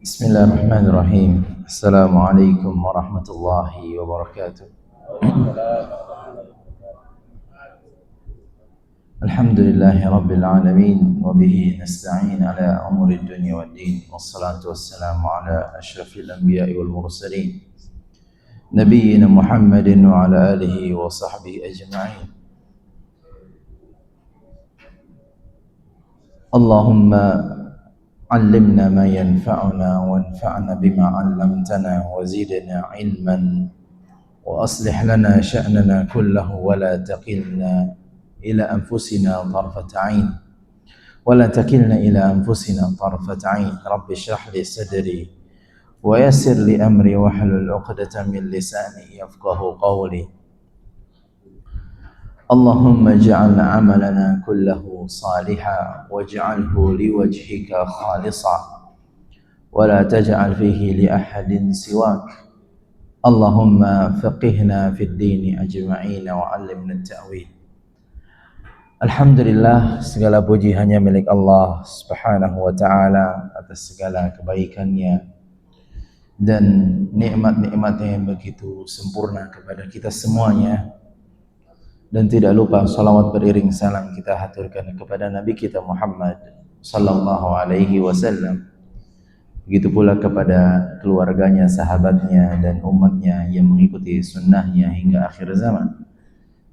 Bismillahirrahmanirrahim. Assalamualaikum warahmatullahi wabarakatuh. Alhamdulillahi rabbil alamin wa bihi nasta'in ala umuri dunya waddin wassalatu wassalamu ala asyrafil anbiya'i wal mursalin nabiyyina Muhammadin wa ala alihi wa sahbihi ajma'in. Allahumma علمنا ما ينفعنا وانفعنا بما علمتنا وزدنا علما وأصلح لنا شأننا كله ولا تكلنا إلى أنفسنا طرفة عين رب اشرح لي صدري ويسر لي أمري واحلل عقدة من لساني يفقه قولي اللهم اجعل عملنا كله صالحا واجعله لوجهك خالصا ولا تجعل فيه لأحد سواك اللهم فقهنا في الدين أجمعين وعلمنا التأويل. Alhamdulillah, segala puji hanya milik Allah Subhanahu wa ta'ala atas segala kebaikannya dan nikmat-nikmatnya yang begitu sempurna kepada kita semuanya. Dan tidak lupa salawat beriring salam kita haturkan kepada Nabi kita Muhammad sallallahu alaihi wasallam. Begitu pula kepada keluarganya, sahabatnya dan umatnya yang mengikuti sunnahnya hingga akhir zaman.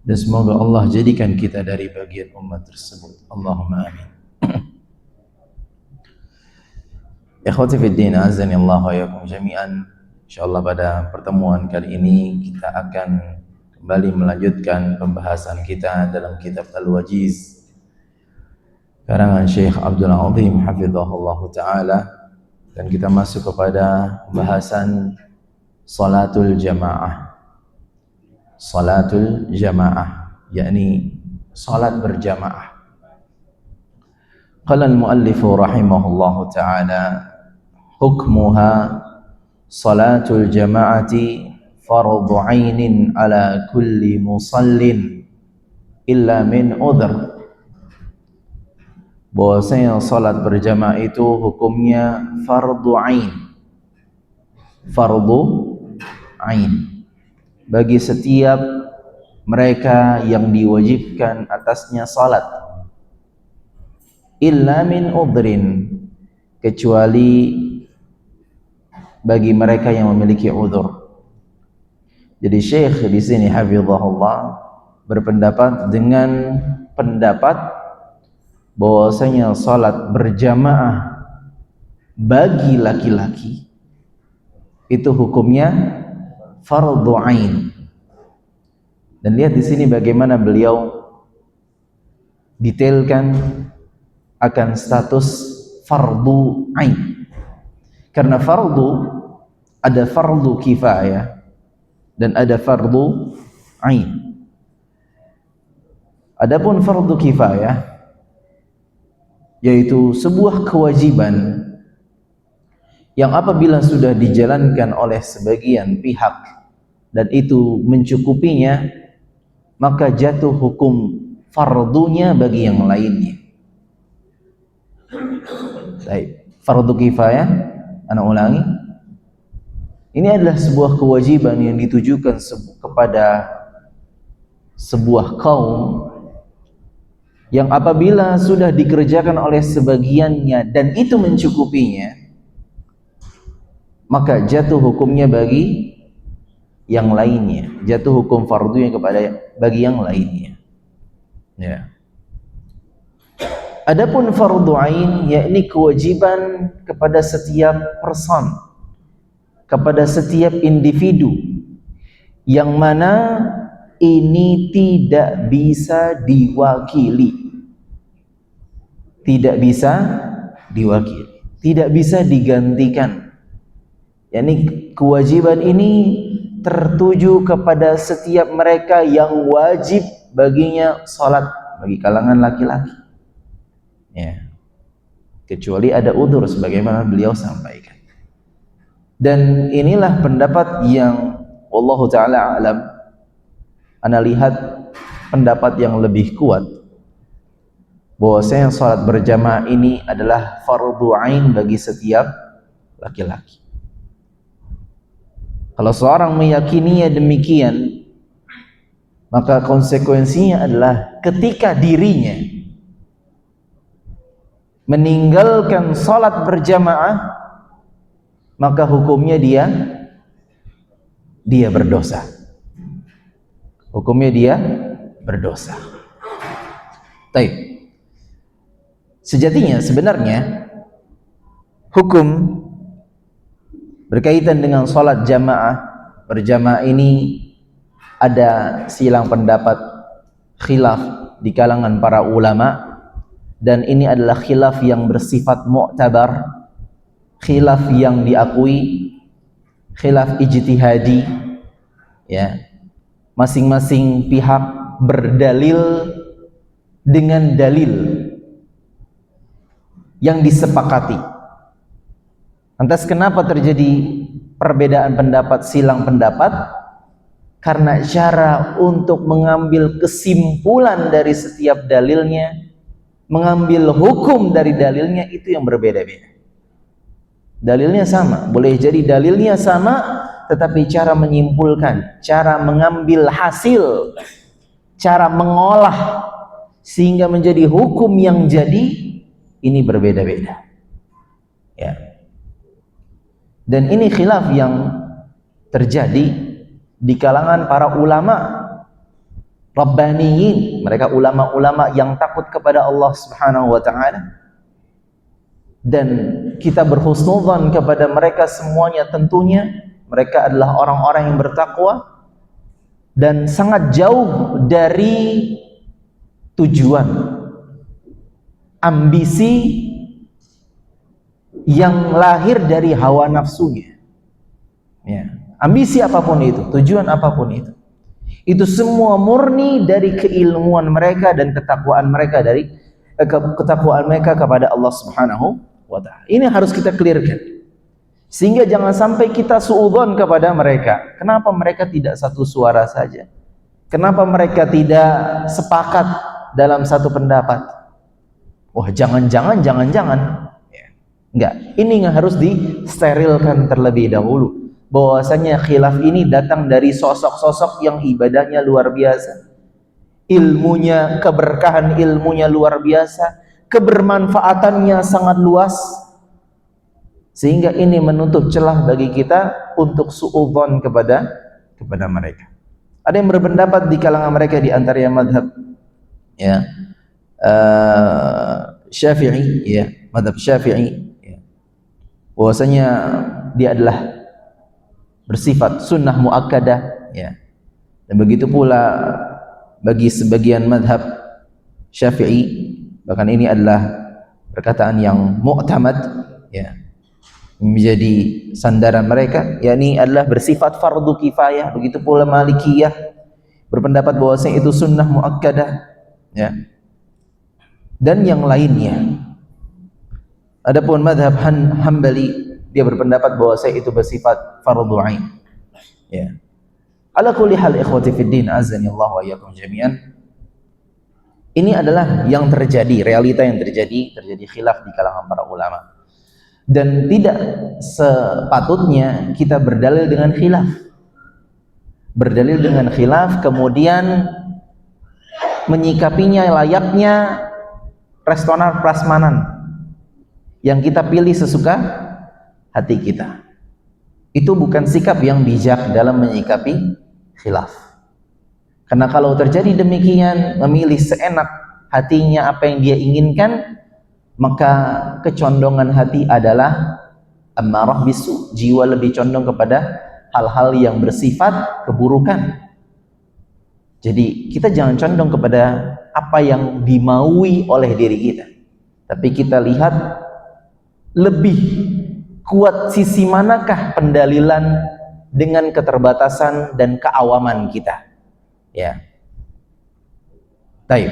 Dan semoga Allah jadikan kita dari bagian umat tersebut. Allahumma amin. Ikhwati fid din, azani Allah wa yakum jami'an. Insyaallah pada pertemuan kali ini kita akan kembali melanjutkan pembahasan kita dalam kitab Al-Wajiz karangan Syekh Abdul Azim hafizahullah ta'ala, dan kita masuk kepada pembahasan salatul jamaah, yakni salat berjamaah. Qala al-muallif rahimahullah ta'ala hukmuha salatul jama'ati fardu ainin ala kulli musallin illa min udhr. Bahwasanya salat berjamaah itu hukumnya fardu ain bagi setiap mereka yang diwajibkan atasnya salat, illa min udhrin, kecuali bagi mereka yang memiliki udhur. Jadi Syekh di sini hafizahullah berpendapat dengan pendapat bahwasanya salat berjamaah bagi laki-laki itu hukumnya fardhu ain. Dan lihat di sini bagaimana beliau detailkan akan status fardhu ain. Karena fardu ada fardu kifayah dan ada fardu ain. Adapun fardu kifayah yaitu sebuah kewajiban yang apabila sudah dijalankan oleh sebagian pihak dan itu mencukupinya, maka jatuh hukum fardunya bagi yang lainnya. Baik, fardu kifayah, ana ulangi, ini adalah sebuah kewajiban yang ditujukan kepada sebuah kaum yang apabila sudah dikerjakan oleh sebagiannya dan itu mencukupinya, maka jatuh hukumnya bagi yang lainnya, jatuh hukum fardunya kepada bagi yang lainnya. Ya. Adapun fardu ain, yakni kewajiban kepada setiap person, kepada setiap individu, yang mana ini tidak bisa diwakili, tidak bisa diwakili, tidak bisa digantikan. yakni kewajiban ini tertuju kepada setiap mereka yang wajib baginya salat, bagi kalangan laki-laki, ya, kecuali ada udzur sebagaimana beliau sampaikan. Dan inilah pendapat yang wallahu taala alam, ana lihat pendapat yang lebih kuat, bahwasanya salat berjamaah ini adalah fardhu ain bagi setiap laki-laki. Kalau seorang meyakininya demikian, maka konsekuensinya adalah ketika dirinya meninggalkan salat berjamaah, maka hukumnya dia berdosa. Hukumnya dia berdosa. Baik. Sejatinya sebenarnya hukum berkaitan dengan salat jamaah berjamaah ini ada silang pendapat, khilaf di kalangan para ulama, dan ini adalah khilaf yang bersifat mu'tabar, khilaf yang diakui, khilaf ijtihadi, ya. Masing-masing pihak berdalil dengan dalil yang disepakati. Lantas kenapa terjadi perbedaan pendapat, silang pendapat? Karena cara untuk mengambil kesimpulan dari setiap dalilnya, mengambil hukum dari dalilnya itu yang berbeda-beda. Dalilnya sama, boleh jadi dalilnya sama, tetapi cara menyimpulkan, cara mengambil hasil, cara mengolah sehingga menjadi hukum yang jadi, ini berbeda-beda, ya. Dan ini khilaf yang terjadi di kalangan para ulama rabbaniyin, mereka ulama-ulama yang takut kepada Allah Subhanahu wa taala, dan kita berhusnudzan kepada mereka semuanya. Tentunya mereka adalah orang-orang yang bertakwa dan sangat jauh dari tujuan, ambisi yang lahir dari hawa nafsunya, ya. Ambisi apapun itu, tujuan apapun itu semua murni dari keilmuan mereka dan ketakwaan mereka kepada Allah Subhanahu wa taala. Ini harus kita clearkan, sehingga jangan sampai kita suudzon kepada mereka. Kenapa mereka tidak satu suara saja? Kenapa mereka tidak sepakat dalam satu pendapat? Wah, jangan-jangan enggak, ini harus disterilkan terlebih dahulu, bahwasanya khilaf ini datang dari sosok-sosok yang ibadahnya luar biasa, ilmunya, keberkahan ilmunya luar biasa, kebermanfaatannya sangat luas, sehingga ini menutup celah bagi kita untuk suudzon kepada mereka. Ada yang berpendapat di kalangan mereka di antaranya madhab, ya, Syafi'i, ya, madhab Syafi'i, bahwasanya dia adalah bersifat sunnah muakkadah, ya. Dan begitu pula bagi sebagian madhab Syafi'i, bahkan ini adalah perkataan yang mu'tamad, ya, menjadi sandaran mereka, yakni adalah bersifat fardu kifayah. Begitu pula Malikiyah berpendapat bahwasanya itu sunnah muakkadah, ya, dan yang lainnya. Adapun madhab Hambali, dia berpendapat bahwa itu bersifat fardhu ain, ya. Ala kulli hal ikhwati fid din, azani Allah wa iyyakum jami'an. Ini adalah yang terjadi, realita yang terjadi khilaf di kalangan para ulama. Dan tidak sepatutnya kita berdalil dengan khilaf. Berdalil dengan khilaf kemudian menyikapinya layaknya restoran prasmanan yang kita pilih sesuka hati kita. Itu bukan sikap yang bijak dalam menyikapi khilaf. Karena kalau terjadi demikian, memilih seenak hatinya apa yang dia inginkan, maka kecondongan hati adalah ammarah bisu, jiwa lebih condong kepada hal-hal yang bersifat keburukan. Jadi kita jangan condong kepada apa yang dimaui oleh diri kita, tapi kita lihat lebih kuat sisi manakah pendalilan dengan keterbatasan dan keawaman kita. Ya. Baik.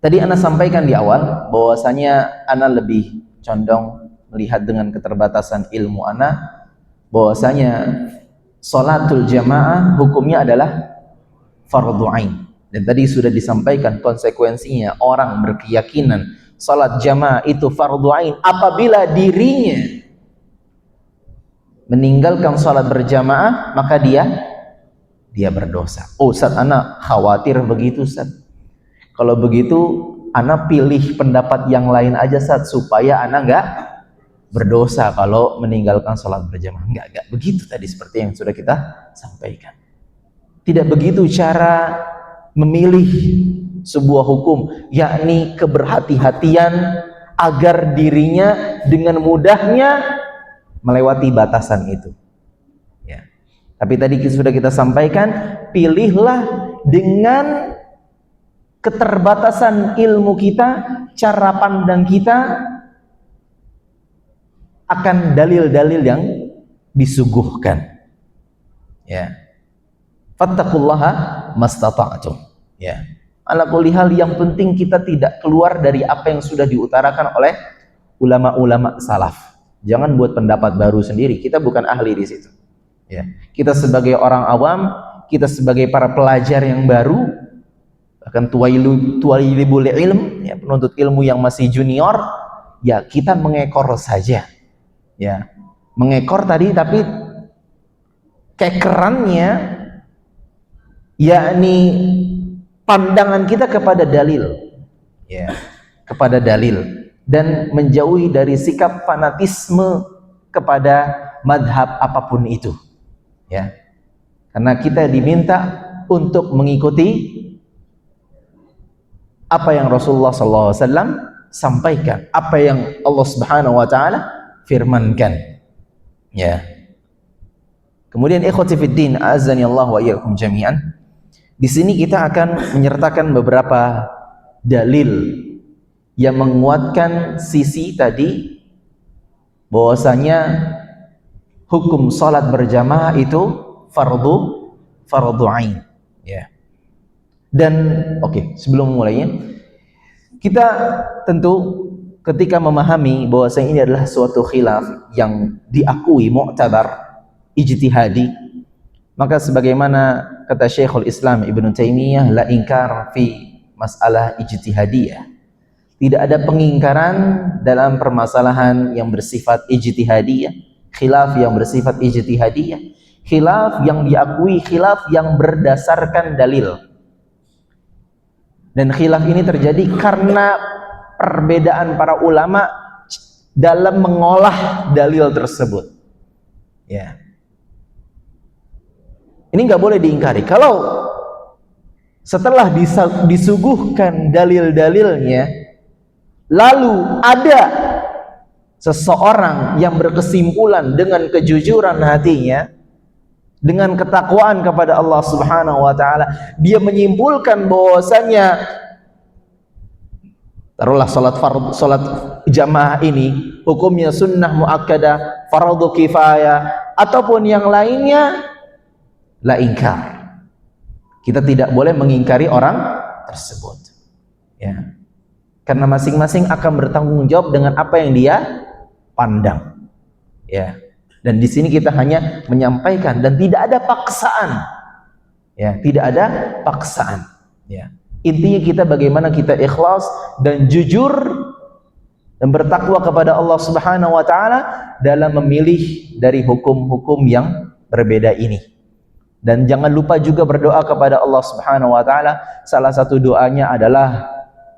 Tadi Ana sampaikan di awal bahwasanya Ana lebih condong melihat dengan keterbatasan ilmu Ana bahwasanya salatul jamaah hukumnya adalah fardhu ain. Dan tadi sudah disampaikan konsekuensinya orang berkeyakinan salat jamaah itu fardhu ain apabila dirinya meninggalkan salat berjamaah, maka dia berdosa. Oh Ustaz, Ana khawatir begitu Ustaz. Kalau begitu Ana pilih pendapat yang lain aja Ustaz, supaya Ana enggak berdosa kalau meninggalkan salat berjamaah. Enggak begitu tadi seperti yang sudah kita sampaikan. Tidak begitu cara memilih sebuah hukum, yakni keberhati-hatian agar dirinya dengan mudahnya melewati batasan itu. Ya. Tapi tadi sudah kita sampaikan, pilihlah dengan keterbatasan ilmu kita, cara pandang kita akan dalil-dalil yang disuguhkan. Ya. Fattaqullaha mastata'tum. Ya. Ala kulli hal, yang penting kita tidak keluar dari apa yang sudah diutarakan oleh ulama-ulama salaf. Jangan buat pendapat baru sendiri. Kita bukan ahli di situ. Ya. Kita sebagai orang awam, kita sebagai para pelajar yang baru, bahkan tuwailibul ilm, ya, penuntut ilmu yang masih junior, ya kita mengekor saja. Ya. Mengekor tadi, tapi kekerannya yakni pandangan kita kepada dalil, ya, kepada dalil, dan menjauhi dari sikap fanatisme kepada madhab apapun itu, ya. Karena kita diminta untuk mengikuti apa yang Rasulullah SAW sampaikan, apa yang Allah Subhanahu Wa Taala firmankan, ya. Kemudian ikhwati fiddin, azani Allah wa iyyakum jami'an. Di sini kita akan menyertakan beberapa dalil yang menguatkan sisi tadi bahwasanya hukum salat berjamaah itu fardhu ain, ya. Dan sebelum mulainya, kita tentu ketika memahami bahwasanya ini adalah suatu khilaf yang diakui mu'tabar ijtihadi, maka sebagaimana kata Syekhul Islam Ibnu Taimiyah, la inkar fi masalah ijtihadiyah. Tidak ada pengingkaran dalam permasalahan yang bersifat ijtihadiyah, khilaf yang bersifat ijtihadiyah, khilaf yang diakui, khilaf yang berdasarkan dalil. Dan khilaf ini terjadi karena perbedaan para ulama dalam mengolah dalil tersebut. Ya. Ini nggak boleh diingkari. Kalau setelah disuguhkan dalil-dalilnya, lalu ada seseorang yang berkesimpulan dengan kejujuran hatinya, dengan ketakwaan kepada Allah Subhanahu Wa Taala, dia menyimpulkan bahwasanya taruhlah salat jamaah ini hukumnya sunnah muakkadah, fardhu kifayah, ataupun yang lainnya, la ingkar. Kita tidak boleh mengingkari orang tersebut, ya. Karena masing-masing akan bertanggung jawab dengan apa yang dia pandang, ya. Dan di sini kita hanya menyampaikan dan tidak ada paksaan, ya, tidak ada paksaan, ya. Intinya kita bagaimana kita ikhlas dan jujur dan bertakwa kepada Allah Subhanahu Wa Taala dalam memilih dari hukum-hukum yang berbeda ini. Dan jangan lupa juga berdoa kepada Allah Subhanahu wa taala. Salah satu doanya adalah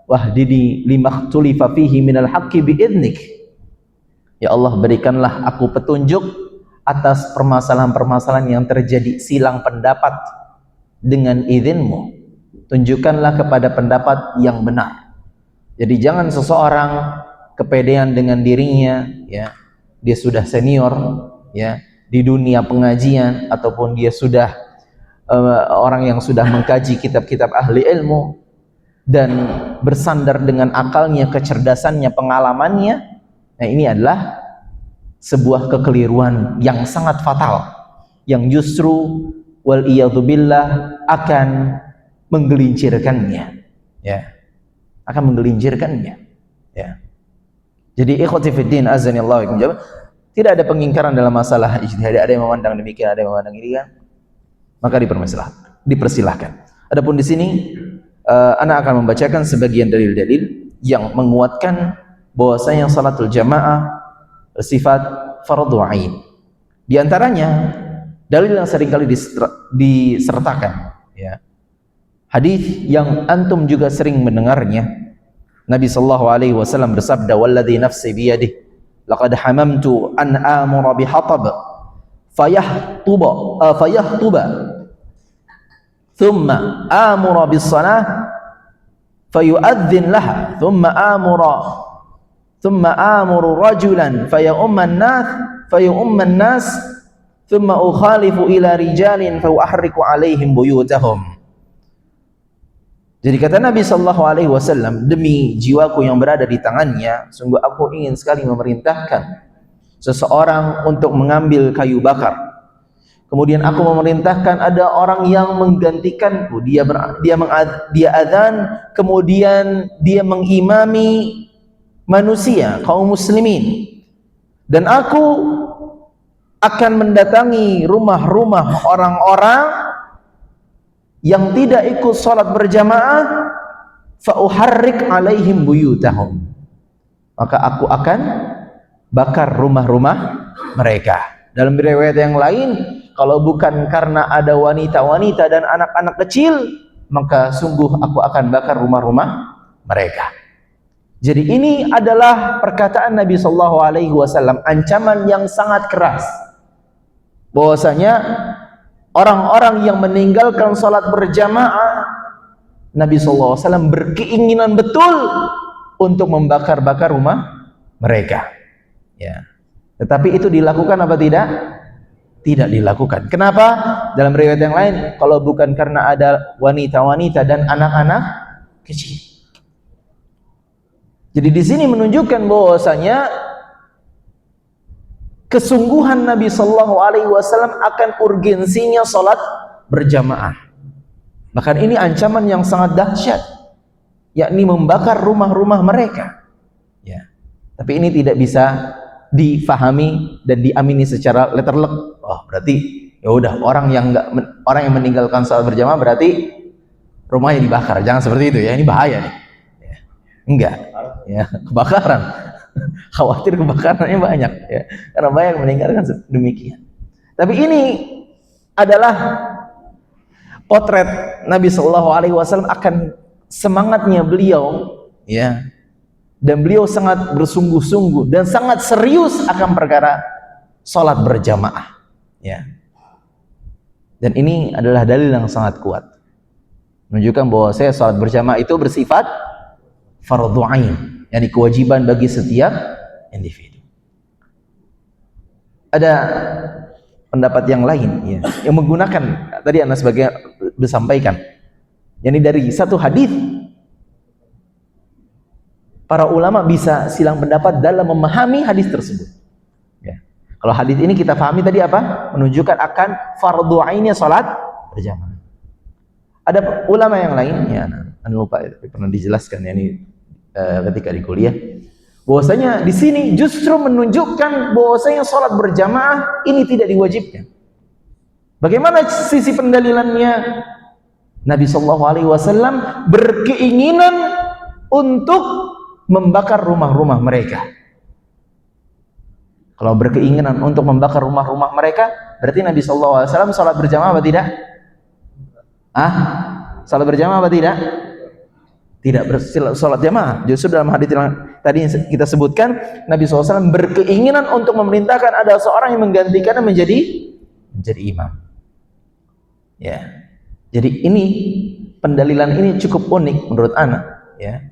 wahdini limakhtulifa fihi minal haqqi biidnik. Ya Allah, berikanlah aku petunjuk atas permasalahan-permasalahan yang terjadi silang pendapat dengan izin-Mu. Tunjukkanlah kepada pendapat yang benar. Jadi jangan seseorang kepedean dengan dirinya, ya, dia sudah senior, ya, di dunia pengajian, ataupun dia sudah orang yang sudah mengkaji kitab-kitab ahli ilmu dan bersandar dengan akalnya, kecerdasannya, pengalamannya. Nah, ini adalah sebuah kekeliruan yang sangat fatal, yang justru waliyadzubillah akan menggelincirkannya, ya, akan menggelincirkannya, ya. Jadi ikhwati fiddin azanillahu wa iyyakum, tidak ada pengingkaran dalam masalah ijtihad. Ada yang memandang demikian, ada yang memandang ini, kan, maka dipersilahkan. Adapun di sini ana akan membacakan sebagian dalil-dalil yang menguatkan bahwasanya salatul jamaah bersifat fardhu ain. Di antaranya dalil yang seringkali disertakan, ya, hadis yang antum juga sering mendengarnya. Nabi sallallahu alaihi wasallam bersabda, "Walladzi nafsi biyadihi laqad hamamtu an amura bihatab fayahtuba thumma amura bis salah fayu'adzin laha thumma amuru rajulan fayumman nas thumma ukhalifu ila rijalin fauharriku alaihim buyutahum." Jadi kata Nabi sallallahu alaihi wasallam, demi jiwaku yang berada di tangannya, sungguh aku ingin sekali memerintahkan seseorang untuk mengambil kayu bakar. Kemudian aku memerintahkan ada orang yang menggantikanku, dia adzan, kemudian dia mengimami manusia, kaum muslimin. Dan aku akan mendatangi rumah-rumah orang-orang yang tidak ikut salat berjamaah, fa uharrik alaihim buyutahum, maka aku akan bakar rumah-rumah mereka. Dalam riwayat yang lain, kalau bukan karena ada wanita-wanita dan anak-anak kecil, maka sungguh aku akan bakar rumah-rumah mereka. Jadi ini adalah perkataan Nabi sallallahu alaihi wasallam, ancaman yang sangat keras, bahwasanya orang-orang yang meninggalkan salat berjamaah, Nabi sallallahu alaihi wasallam berkeinginan betul untuk membakar-bakar rumah mereka, ya. Tetapi itu dilakukan apa tidak? Tidak dilakukan. Kenapa? Dalam riwayat yang lain, kalau bukan karena ada wanita-wanita dan anak-anak kecil. Jadi di sini menunjukkan bahwasanya kesungguhan Nabi sallallahu alaihi wasallam akan urgensinya salat berjamaah. Bahkan ini ancaman yang sangat dahsyat, yakni membakar rumah-rumah mereka, ya. Tapi ini tidak bisa difahami dan diamini secara letterlek. Oh, berarti ya udah orang yang meninggalkan salat berjamaah berarti rumahnya dibakar. Jangan seperti itu, ya. Ini bahaya nih. Ya. Enggak, ya, kebakaran. Khawatir kebakarannya banyak, ya, karena banyak meninggalkan demikian. Tapi ini adalah potret Nabi Shallallahu Alaihi Wasallam akan semangatnya beliau, ya, dan beliau sangat bersungguh-sungguh dan sangat serius akan perkara sholat berjamaah, ya. Dan ini adalah dalil yang sangat kuat menunjukkan bahwa sholat berjamaah itu bersifat fardhu ain, yakni kewajiban bagi setiap individu. Ada pendapat yang lain, ya, yang menggunakan tadi Anda sebagai disampaikan, yakni dari satu hadis para ulama bisa silang pendapat dalam memahami hadis tersebut. Ya. Kalau hadis ini kita pahami tadi apa? Menunjukkan akan fardhu ainnya salat berjamaah. Ada ulama yang lain, ya, Anda lupa, pernah dijelaskan ya ini ketika di kuliah, bahwasanya di sini justru menunjukkan bahwasanya salat berjamaah ini tidak diwajibkan. Bagaimana sisi pendalilannya? Nabi sallallahu alaihi wasallam berkeinginan untuk membakar rumah-rumah mereka. Kalau berkeinginan untuk membakar rumah-rumah mereka, berarti Nabi SAW salat berjamaah apa tidak? Salat berjamaah apa tidak? Tidak salat jamaah. Justru dalam hadis yang tadi kita sebutkan, Nabi SAW berkeinginan untuk memerintahkan ada seorang yang menggantikannya menjadi imam. Ya. Jadi ini pendalilan ini cukup unik menurut ana, ya.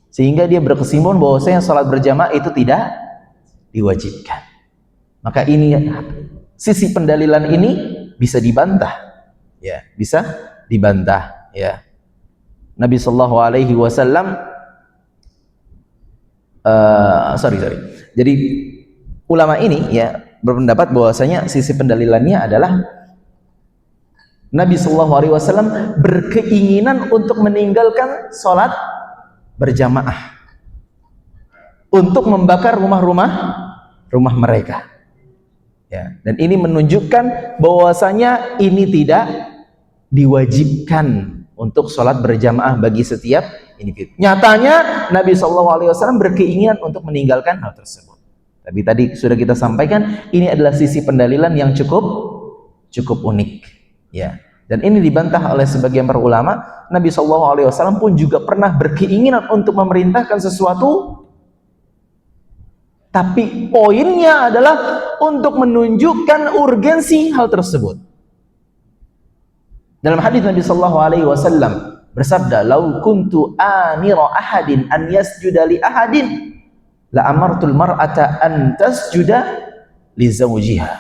Sehingga dia berkesimpulan bahwasanya salat berjamaah itu tidak diwajibkan. Maka ini sisi pendalilan ini bisa dibantah, ya, bisa dibantah, ya. Nabi Shallallahu Alaihi Wasallam, Jadi ulama ini ya berpendapat bahwasanya sisi pendalilannya adalah Nabi Shallallahu Alaihi Wasallam berkeinginan untuk meninggalkan sholat berjamaah untuk membakar rumah mereka. Ya, dan ini menunjukkan bahwasanya ini tidak diwajibkan untuk sholat berjamaah bagi setiap individu. Nyatanya Nabi SAW berkeinginan untuk meninggalkan hal tersebut. Tapi tadi sudah kita sampaikan, ini adalah sisi pendalilan yang cukup unik. Ya, dan ini dibantah oleh sebagian para ulama. Nabi SAW pun juga pernah berkeinginan untuk memerintahkan sesuatu, tapi poinnya adalah untuk menunjukkan urgensi hal tersebut. Dalam hadis Nabi sallallahu alaihi wasallam bersabda, "Lau kuntu amira ahadin an yasjuda li ahadin la amartul mar'ata an tasjuda li zawjiha."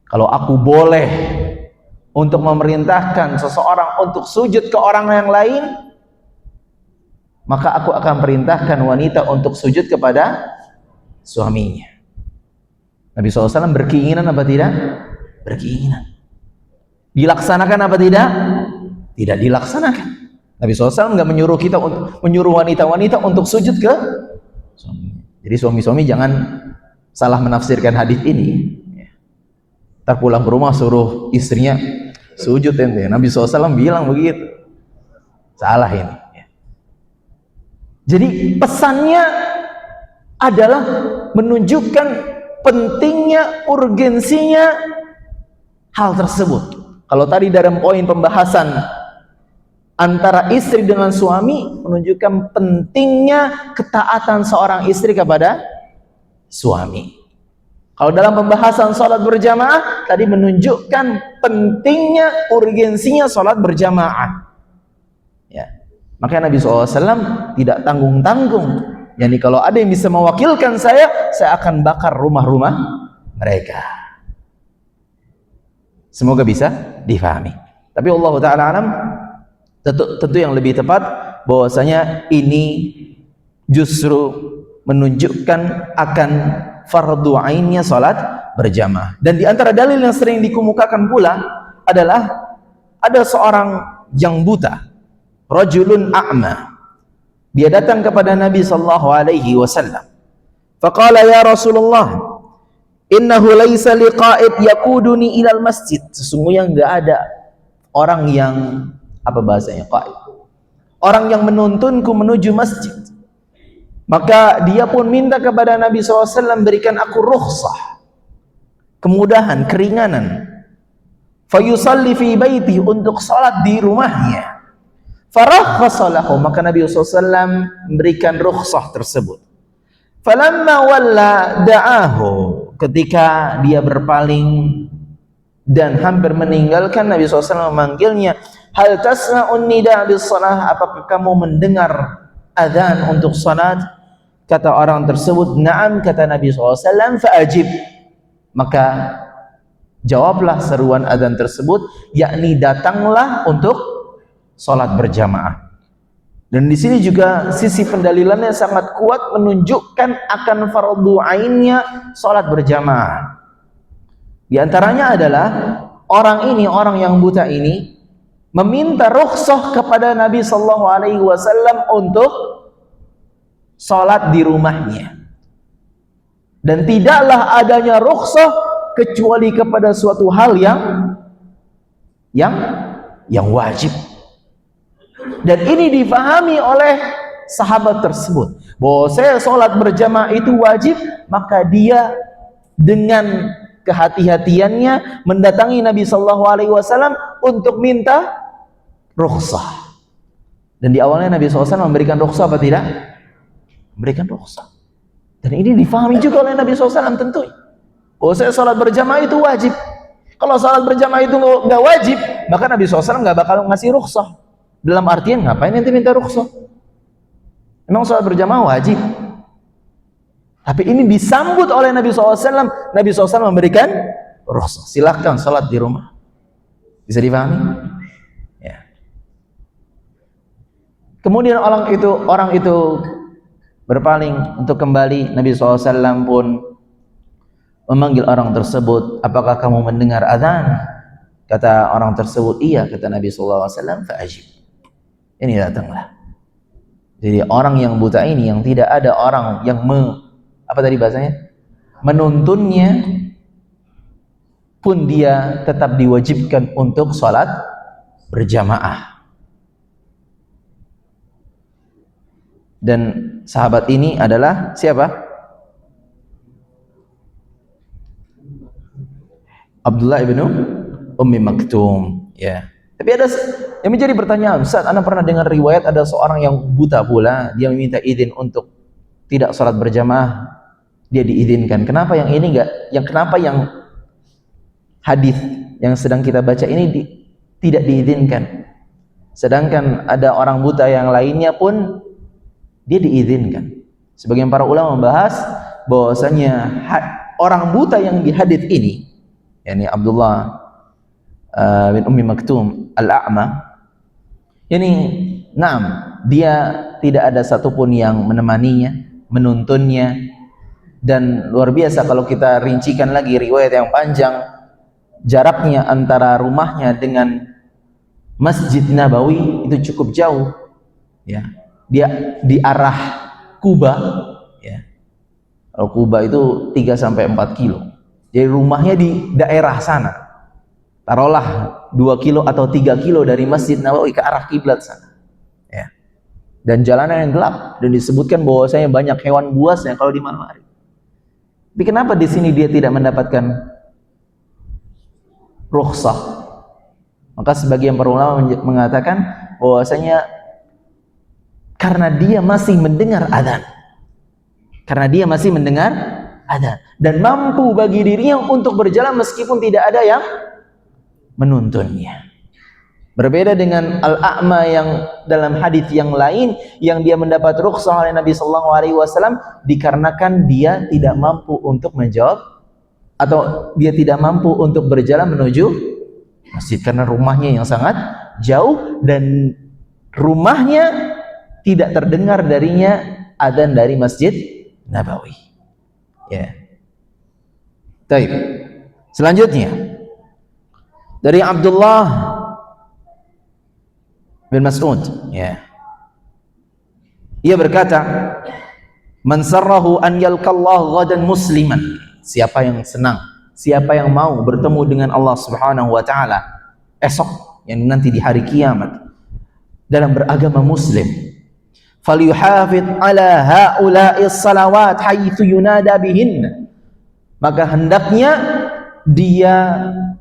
Kalau aku boleh untuk memerintahkan seseorang untuk sujud ke orang yang lain, maka aku akan perintahkan wanita untuk sujud kepada suaminya. Nabi SAW berkeinginan apa tidak? Berkeinginan. Dilaksanakan apa tidak? Tidak dilaksanakan. Nabi SAW nggak menyuruh kita untuk menyuruh wanita-wanita untuk sujud ke suami. Jadi suami-suami jangan salah menafsirkan hadis ini. Ntar pulang ke rumah suruh istrinya sujud ente. Nabi SAW bilang begitu. Salah ini. Jadi pesannya adalah menunjukkan pentingnya, urgensinya hal tersebut. Kalau tadi dalam poin pembahasan antara istri dengan suami menunjukkan pentingnya ketaatan seorang istri kepada suami. Kalau dalam pembahasan sholat berjamaah tadi menunjukkan pentingnya, urgensinya sholat berjamaah. Ya, makanya Nabi SAW tidak tanggung-tanggung. Yani kalau ada yang bisa mewakilkan saya akan bakar rumah-rumah mereka. Semoga bisa difahami. Tapi Allah Ta'ala alam, tentu yang lebih tepat bahwasanya ini justru menunjukkan akan fardu ainnya salat berjamaah. Dan di antara dalil yang sering dikemukakan pula adalah ada seorang yang buta, rajulun a'ma. Dia datang kepada Nabi sallallahu alaihi wasallam. Faqala ya Rasulullah, innahu laisa liqa'id yaquduni ilal masjid. Sesungguhnya enggak ada orang yang apa bahasanya qa'id, orang yang menuntunku menuju masjid. Maka dia pun minta kepada Nabi SAW, berikan aku rukhsah, kemudahan, keringanan, fayusalli fi baiti, untuk salat di rumahnya. Farakhasa lahu, maka Nabi SAW memberikan rukhsah tersebut. Falamma walla da'ahu, ketika dia berpaling dan hampir meninggalkan, Nabi SAW memanggilnya, hal tasma'un nida bis salah, apakah kamu mendengar azan untuk salat? Kata orang tersebut, na'am, kata Nabi SAW, fa'ajib, maka jawablah seruan azan tersebut, yakni datanglah untuk salat berjamaah. Dan di sini juga sisi pendalilannya sangat kuat, menunjukkan akan fardu ainnya salat berjamaah. Di antaranya adalah orang ini, orang yang buta ini meminta rukhsah kepada Nabi sallallahu alaihi wasallam untuk salat di rumahnya. Dan tidaklah adanya rukhsah kecuali kepada suatu hal yang wajib. Dan ini difahami oleh sahabat tersebut bahwa saya sholat berjamaah itu wajib, maka dia dengan kehati-hatiannya mendatangi Nabi Shallallahu Alaihi Wasallam untuk minta rukhsah. Dan di awalnya Nabi SAW memberikan rukhsah apa tidak? Memberikan rukhsah. Dan ini difahami juga oleh Nabi SAW tentu. Oh, saya sholat berjamaah itu wajib. Kalau sholat berjamaah itu nggak wajib, maka Nabi SAW nggak bakal ngasih rukhsah. Dalam artian ngapain nanti minta rukhsah? Emang sholat berjamaah wajib? Tapi ini disambut oleh Nabi SAW. Nabi SAW memberikan rukhsah. Silahkan sholat di rumah. Bisa dipahami? Ya. Kemudian orang itu berpaling untuk kembali. Nabi SAW pun memanggil orang tersebut, apakah kamu mendengar azan? Kata orang tersebut, iya. Kata Nabi SAW, fa'ajib. Ini datanglah. Jadi orang yang buta ini, yang tidak ada orang yang apa tadi bahasanya? Menuntunnya, pun dia tetap diwajibkan untuk sholat berjamaah. Dan sahabat ini adalah siapa? Abdullah ibnu Ummi Maktum. Ya. Tapi ada yang menjadi pertanyaan, Ustaz, Anda pernah dengar riwayat ada seorang yang buta pula, dia meminta izin untuk tidak sholat berjamaah, dia diizinkan. Kenapa yang ini enggak? Kenapa yang hadis yang sedang kita baca ini tidak diizinkan? Sedangkan ada orang buta yang lainnya pun dia diizinkan. Sebagian para ulama membahas bahwasanya orang buta yang di hadis ini, yakni Abdullah bin Ummi Maktum al-A'ma, ini dia tidak ada satupun yang menemaninya, menuntunnya. Dan luar biasa kalau kita rincikan lagi riwayat yang panjang, jaraknya antara rumahnya dengan Masjid Nabawi itu cukup jauh, ya. Dia di arah Kuba, ya. Kalau Kuba itu 3 sampai 4 kilo. Jadi rumahnya di daerah sana. Taruhlah 2 kilo atau 3 kilo dari Masjid Nabawi ke arah kiblat sana. Ya. Dan jalanan yang gelap, dan disebutkan bahwasanya banyak hewan buasnya kalau di malam hari. Tapi kenapa di sini dia tidak mendapatkan rukhsah? Maka sebagian para ulama mengatakan bahwasanya karena dia masih mendengar adzan. Karena dia masih mendengar adzan dan mampu bagi dirinya untuk berjalan meskipun tidak ada yang menuntunnya. Berbeda dengan al-a'ma yang dalam hadis yang lain, yang dia mendapat rukhsah oleh Nabi sallallahu alaihi wasallam dikarenakan dia tidak mampu untuk menjawab, atau dia tidak mampu untuk berjalan menuju masjid karena rumahnya yang sangat jauh dan rumahnya tidak terdengar darinya adzan dari Masjid Nabawi. Ya. Baik. Selanjutnya dari Abdullah bin Mas'ud, ya. Ia berkata, "Man sarrahu an yalqallahu ghadan musliman." Siapa yang senang, siapa yang mau bertemu dengan Allah Subhanahu wa taala esok, yang nanti di hari kiamat dalam beragama muslim, falyuhafidh ala haula'is salawat haitsu yunada bihin, maka hendaknya dia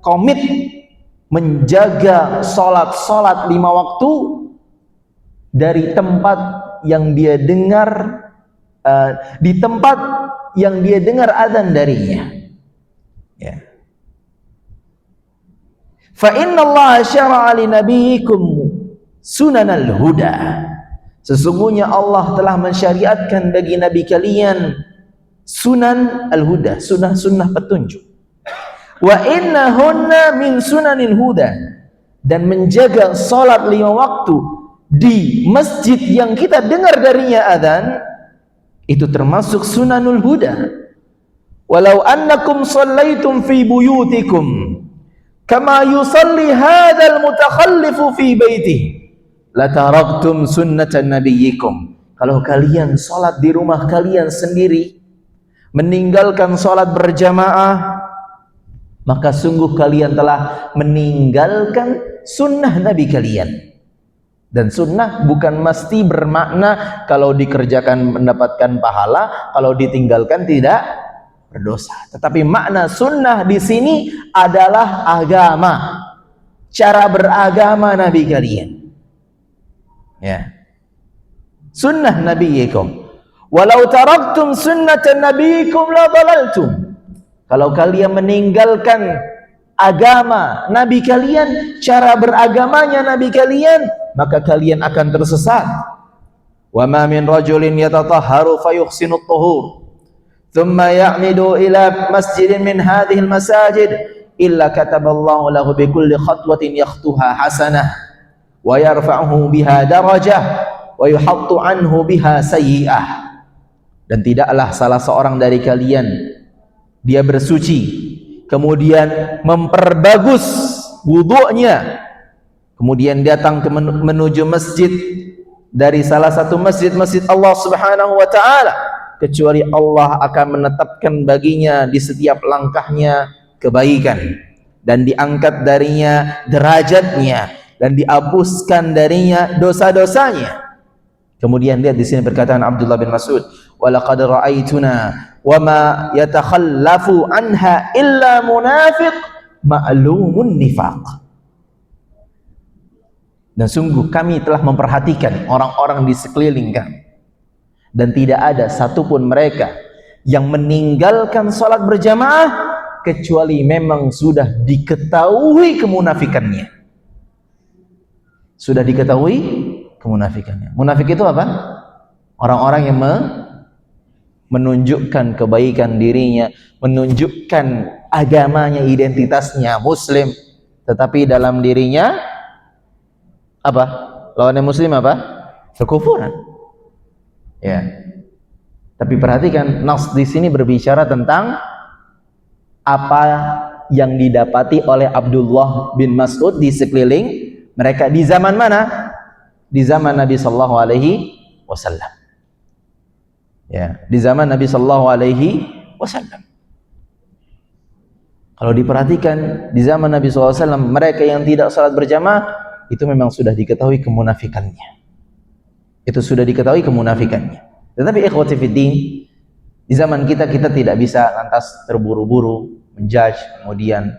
komit menjaga salat-salat 5 waktu dari tempat yang dia dengar, di tempat yang dia dengar adzan darinya, ya. Fa inna Allah syara'a li nabiyikum sunanal huda. Sesungguhnya Allah telah mensyariatkan bagi nabi kalian sunan al-huda, sunnah-sunnah petunjuk. Wa innahunna min sunanil huda, dan menjaga salat 5 waktu di masjid yang kita dengar darinya adzan itu termasuk sunanul huda. Walau annakum shallaitum fi buyutikum kama yusalli hadzal mutakhallifu fi baitihi la taraktum sunnatan nabiyyikum. Kalau kalian salat di rumah kalian sendiri, meninggalkan salat berjamaah, maka sungguh kalian telah meninggalkan sunnah Nabi kalian. Dan sunnah bukan mesti bermakna kalau dikerjakan mendapatkan pahala, kalau ditinggalkan tidak berdosa. Tetapi makna sunnah di sini adalah agama, cara beragama Nabi kalian. Ya, sunnah nabiyikum. Walau taraktum sunnatan nabiyikum la dalaltum. Kalau kalian meninggalkan agama Nabi kalian, cara beragamanya Nabi kalian, maka kalian akan tersesat. Wa ma min rajulin yatatahharu fayuhsinu at-tuhur thumma ya'midu ila masjidin min hadhihi al-masajid illa kataballahu lahu bi kulli khatwatin yakhtuha hasanah wa yarfa'uhu biha darajah wa yuhattu anhu biha sayyi'ah. Dan tidaklah salah seorang dari kalian dia bersuci kemudian memperbagus wudu'nya, kemudian datang ke menuju masjid dari salah satu masjid-masjid Allah Subhanahu wa taala, kecuali Allah akan menetapkan baginya di setiap langkahnya kebaikan dan diangkat darinya derajatnya dan dihapuskan darinya dosa-dosanya. Kemudian lihat di sini perkataan Abdullah bin Mas'ud, walaqad ra'aituna wama yatakhallafu anha illa munafiq ma'lumun nifaq. Dan sungguh kami telah memperhatikan orang-orang di sekeliling kami, dan tidak ada satupun mereka yang meninggalkan salat berjamaah kecuali memang sudah diketahui kemunafikannya. Sudah diketahui kemunafikannya. Munafik itu apa? Orang-orang yang menunjukkan kebaikan dirinya, menunjukkan agamanya, identitasnya muslim, tetapi dalam dirinya apa? Lawannya muslim apa? Kekufuran. Ya. Tapi perhatikan, nas di sini berbicara tentang apa yang didapati oleh Abdullah bin Mas'ud di sekeliling mereka di zaman mana? Di zaman Nabi sallallahu alaihi wasallam. Ya, di zaman Nabi sallallahu alaihi wasallam. Kalau diperhatikan di zaman Nabi sallallahu alaihi wasallam, mereka yang tidak salat berjamaah itu memang sudah diketahui kemunafikannya. Itu sudah diketahui kemunafikannya. Tetapi ikhwati fiddin, di zaman kita tidak bisa lantas terburu-buru menjudge, kemudian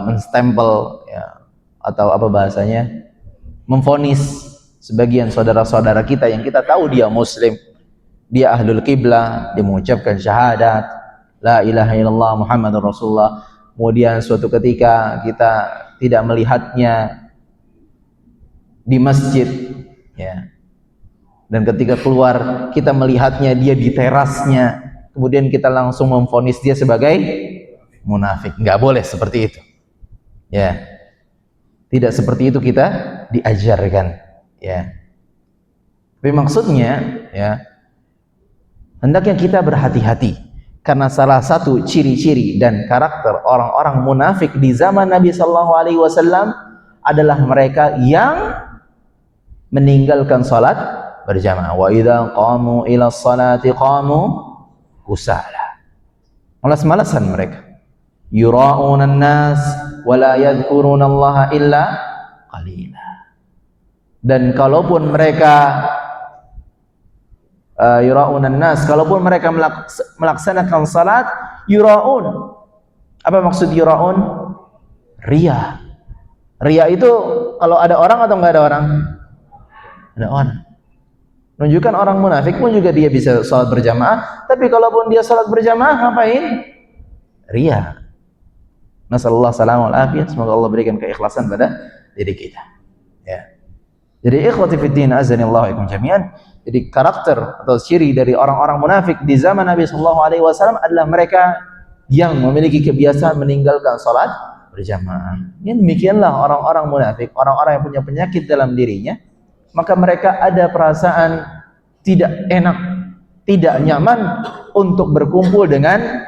menstempel ya, atau apa bahasanya, memvonis sebagian saudara-saudara kita yang kita tahu dia muslim, dia ahlul qiblah, dia mengucapkan syahadat la ilaha illallah Muhammadur Rasulullah, kemudian suatu ketika kita tidak melihatnya di masjid ya, dan ketika keluar kita melihatnya dia di terasnya, kemudian kita langsung memvonis dia sebagai munafik. Nggak boleh seperti itu ya, tidak seperti itu kita diajarkan ya. Tapi maksudnya ya, hendaknya kita berhati-hati, karena salah satu ciri-ciri dan karakter orang-orang munafik di zaman Nabi sallallahu alaihi wasallam adalah mereka yang meninggalkan salat berjamaah. Wa idza qamu ila sholati qamu kusala. Malas-malasan mereka. Yura'una an-nas wa la yadhkuruna Allah illa qalila. Dan kalaupun mereka yura'una an-nas, kalaupun mereka melaksanakan salat, yura'un. Apa maksud yura'un? Riya. Riya itu kalau ada orang atau enggak ada orang? Ada orang. Menunjukkan orang munafik pun juga dia bisa salat berjamaah, tapi kalaupun dia salat berjamaah ngapain? Riya. Nasallallahu salamul afiyah, semoga Allah berikan keikhlasan pada diri kita. Ya. Jadi ikhwati fiddin azanillahu ikum jami'an. Jadi karakter atau ciri dari orang-orang munafik di zaman Nabi sallallahu alaihi wasallam adalah mereka yang memiliki kebiasaan meninggalkan salat berjamaah. Ya, demikianlah orang-orang munafik, orang-orang yang punya penyakit dalam dirinya, maka mereka ada perasaan tidak enak, tidak nyaman untuk berkumpul dengan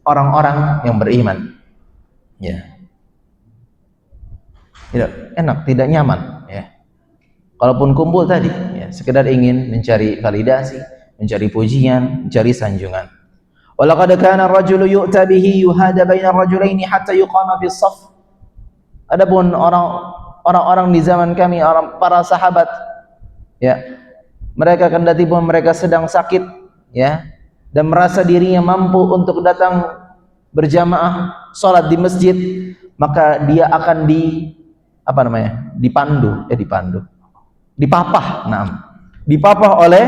orang-orang yang beriman. Ya, tidak enak, tidak nyaman. Ya, kalaupun kumpul tadi, ya, sekedar ingin mencari validasi, mencari pujian, mencari sanjungan. Walaqad kana ar-rajulu yu'ta bihi yuhada baina ar-rajulaini hatta yuqama bis-shaff. Adapun orang orang-orang di zaman kami, para sahabat, ya, mereka kendati pun mereka sedang sakit, ya, dan merasa dirinya mampu untuk datang berjamaah sholat di masjid, maka dia akan dipapah oleh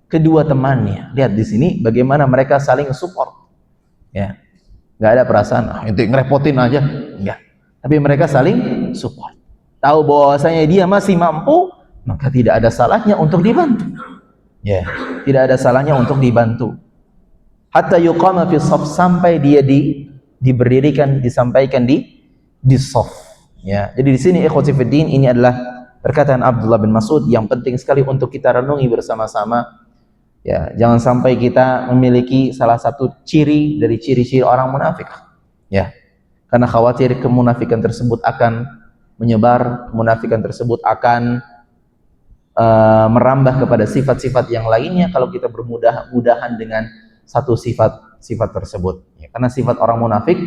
kedua temannya. Lihat di sini bagaimana mereka saling support, ya, nggak ada perasaan itu ngerepotin aja, enggak, tapi mereka saling support, tahu bahwasanya dia masih mampu, maka tidak ada salahnya untuk dibantu, ya, tidak ada salahnya untuk dibantu. Hatta yuqama fi shaf, sampai dia diberdirikan, disampaikan di shaf, ya. Jadi di sini ikhwati fiddin, ini adalah perkataan Abdullah bin Mas'ud yang penting sekali untuk kita renungi bersama-sama. Ya, jangan sampai kita memiliki salah satu ciri dari ciri-ciri orang munafik, ya, karena khawatir kemunafikan tersebut akan menyebar, kemunafikan tersebut akan merambah kepada sifat-sifat yang lainnya kalau kita bermudah-mudahan dengan satu sifat tersebut, ya. Karena sifat orang munafik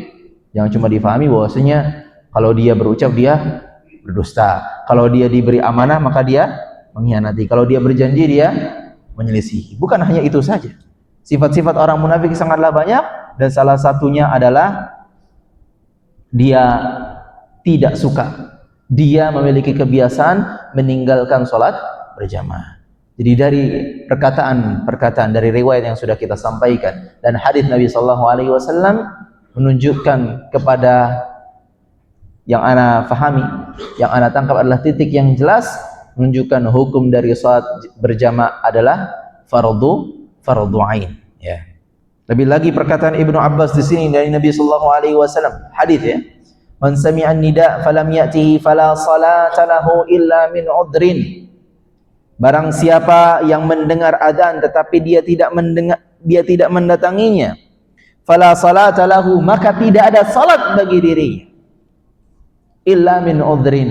yang cuma difahami bahwasanya kalau dia berucap dia berdusta, kalau dia diberi amanah maka dia mengkhianati, kalau dia berjanji dia menyelisihi. Bukan hanya itu saja, sifat-sifat orang munafik sangatlah banyak, dan salah satunya adalah dia tidak suka, dia memiliki kebiasaan meninggalkan sholat berjamaah. Jadi dari perkataan dari riwayat yang sudah kita sampaikan dan hadis Nabi Shallallahu Alaihi Wasallam menunjukkan kepada yang ana fahami, yang ana tangkap adalah titik yang jelas menunjukkan hukum dari salat berjamaah adalah fardu ain, ya. Lebih lagi perkataan Ibnu Abbas di sini dari Nabi sallallahu alaihi wasallam, hadis, ya. Man sami'a nida falam ya'tihi fala salata lahu illa min udrin. Barang siapa yang mendengar adzan tetapi dia tidak mendatanginya, fala salata lahu, maka tidak ada salat bagi dirinya, illa min udrin,